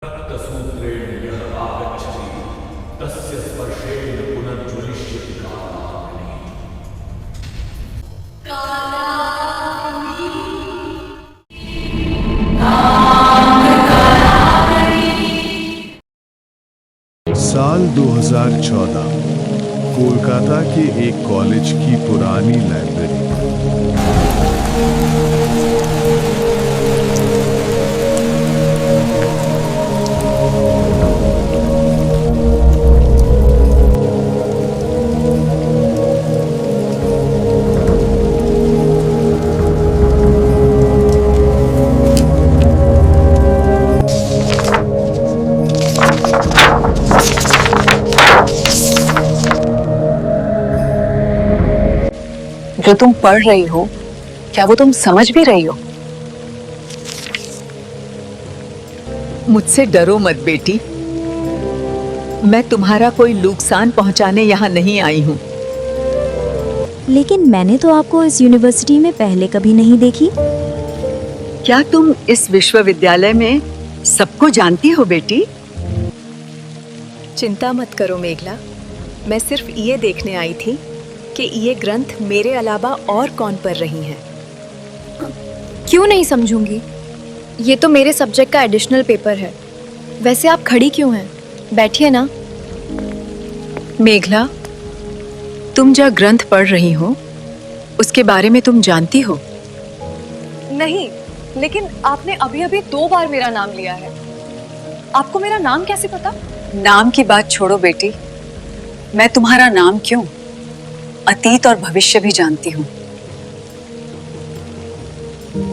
रक्तसूत्रेण यः आगच्छति तस्य स्पर्शेण पुनर्ज्वलिष्यति कालाग्निः। साल 2014 कोलकाता के एक कॉलेज की पुरानी लाइब्रेरी। जो तुम पढ़ रही हो, क्या वो तुम समझ भी रही हो? मुझसे डरो मत बेटी। मैं तुम्हारा कोई नुकसान पहुंचाने यहाँ नहीं आई हूँ। लेकिन मैंने तो आपको इस यूनिवर्सिटी में पहले कभी नहीं देखी। क्या तुम इस विश्वविद्यालय में सबको जानती हो बेटी? चिंता मत करो मेघला, मैं सिर्फ ये देखने आई थी कि ये ग्रंथ मेरे अलावा और कौन पढ़ रही हैं। क्यों नहीं समझूंगी, ये तो मेरे सब्जेक्ट का एडिशनल पेपर है। वैसे आप खड़ी क्यों हैं? बैठिए ना। मेघला, तुम जो ग्रंथ पढ़ रही हो उसके बारे में तुम जानती हो? नहीं, लेकिन आपने अभी अभी 2 बार मेरा नाम लिया है। आपको मेरा नाम कैसे पता? नाम की बात छोड़ो बेटी, मैं तुम्हारा नाम क्यों, अतीत और भविष्य भी जानती हूँ।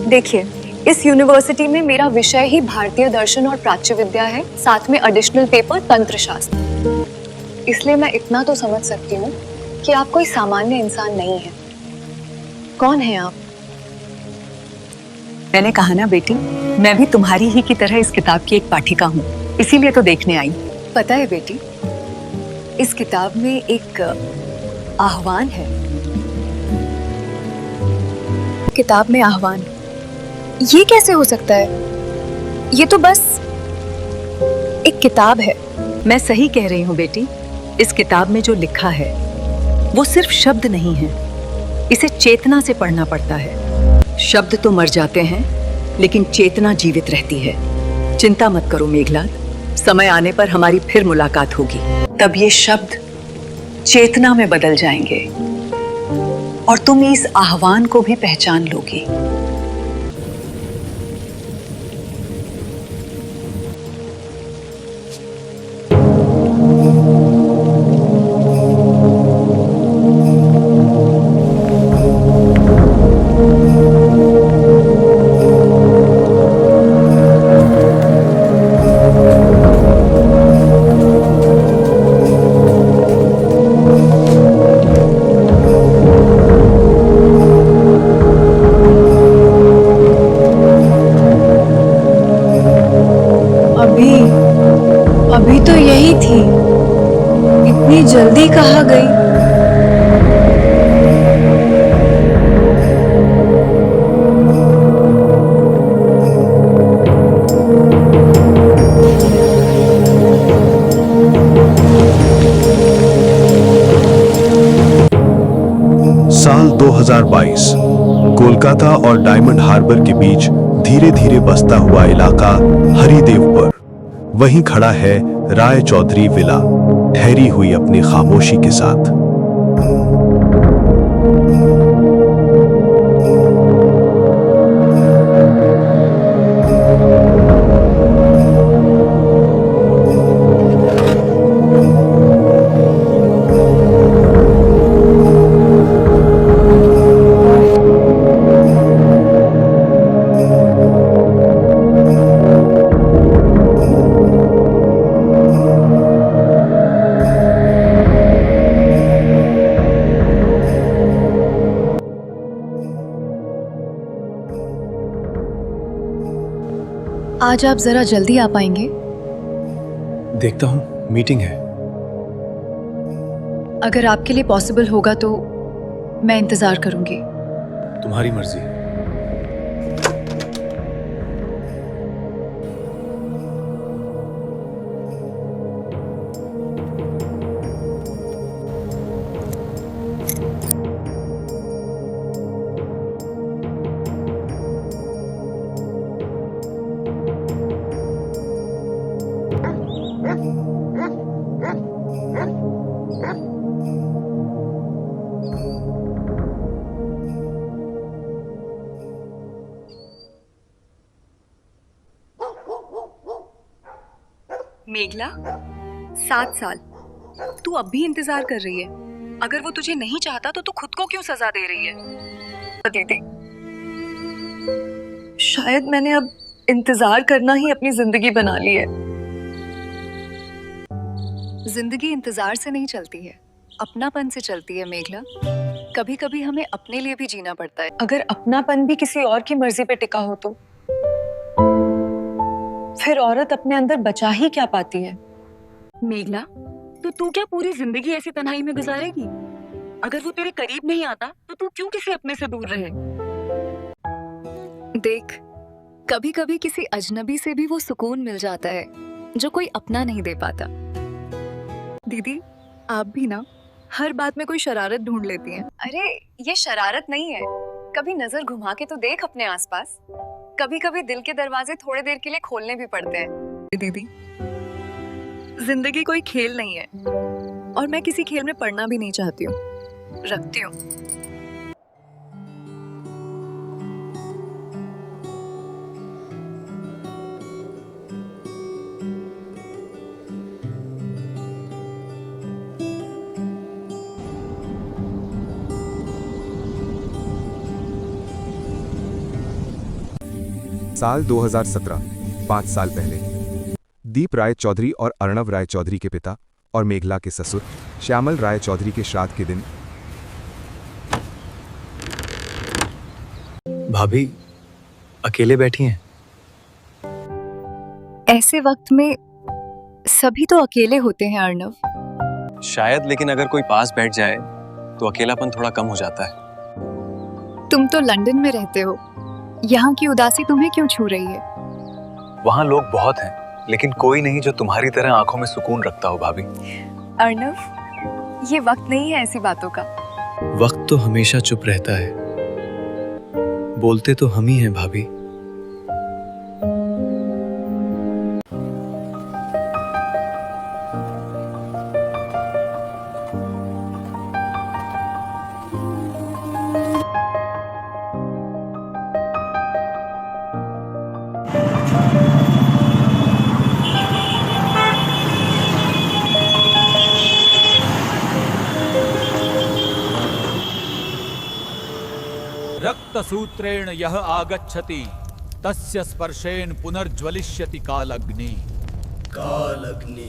देखिए, इस यूनिवर्सिटी में मेरा विषय ही भारतीय दर्शन और प्राच्य विद्या है, साथ में एडिशनल पेपर तंत्र शास्त्र। इसलिए मैं इतना तो समझ सकती हूँ कि आप कोई सामान्य इंसान नहीं है। कौन है आप? मैंने कहा ना बेटी, मैं भी तुम्हारी ही की तरह इस किताब की एक पाठिका हूँ, इसीलिए तो देखने आई। पता है बेटी, इस किताब में एक आह्वान है। किताब में आह्वान? ये कैसे हो सकता है? ये तो बस एक किताब है। मैं सही कह रही हूँ बेटी, इस किताब में जो लिखा है वो सिर्फ शब्द नहीं है, इसे चेतना से पढ़ना पड़ता है। शब्द तो मर जाते हैं लेकिन चेतना जीवित रहती है। चिंता मत करो मेघला, समय आने पर हमारी फिर मुलाकात होगी, तब ये शब्द चेतना में बदल जाएंगे और तुम इस आह्वान को भी पहचान लोगी। अभी तो यही थी, इतनी जल्दी कहाँ गई? साल 2022 कोलकाता और डायमंड हार्बर के बीच धीरे धीरे बसता हुआ इलाका हरिदेवपुर। वहीं खड़ा है राय चौधरी विला, ठहरी हुई अपनी खामोशी के साथ। आज आप जरा जल्दी आ पाएंगे? देखता हूँ, मीटिंग है। अगर आपके लिए पॉसिबल होगा तो मैं इंतजार करूंगी। तुम्हारी मर्जी। मेघला, 7 साल तू अब भी इंतजार कर रही है। अगर वो तुझे नहीं चाहता तो तू खुद को क्यों सजा दे रही है? दीदी, शायद मैंने अब इंतजार करना ही अपनी जिंदगी बना ली है। जिंदगी इंतजार से नहीं चलती है, अपनापन से चलती है मेघला। कभी कभी हमें अपने लिए भी जीना पड़ता है। अगर अपनापन भी किसी और की मर्जी पे टिका हो तो फिर औरत अपने अंदर बचा ही क्या पाती है? मेघला, तो तू क्या पूरी जिंदगी ऐसी तन्हाई में गुजारेगी? अगर वो तेरे करीब नहीं आता तो तू क्यों किसी अपने से दूर रहे? देख, कभी कभी किसी अजनबी से भी वो सुकून मिल जाता है जो कोई अपना नहीं दे पाता। दीदी, आप भी ना हर बात में कोई शरारत ढूंढ लेती हैं। अरे ये शरारत नहीं है, कभी नजर घुमा के तो देख अपने आसपास। कभी कभी दिल के दरवाजे थोड़े देर के लिए खोलने भी पड़ते हैं। दीदी, जिंदगी कोई खेल नहीं है और मैं किसी खेल में पढ़ना भी नहीं चाहती हूँ। रखती हूँ। साल 2017, 5 साल पहले दीप राय चौधरी और अर्णव राय चौधरी के पिता और मेघला के ससुर श्यामल राय चौधरी के श्राद्ध के दिन। भाभी अकेले बैठी हैं? ऐसे वक्त में सभी तो अकेले होते हैं अर्णव। शायद, लेकिन अगर कोई पास बैठ जाए तो अकेलापन थोड़ा कम हो जाता है। तुम तो लंदन में रहते हो, यहाँ की उदासी तुम्हें क्यों छू रही है? वहाँ लोग बहुत हैं, लेकिन कोई नहीं जो तुम्हारी तरह आंखों में सुकून रखता हो भाभी। अर्णव, ये वक्त नहीं है ऐसी बातों का। वक्त तो हमेशा चुप रहता है, बोलते तो हम ही हैं भाभी। रक्तसूत्रेण यह आगच्छति तस्य स्पर्शेन पुनर्ज्वलिष्यति कालग्नि। कालग्नि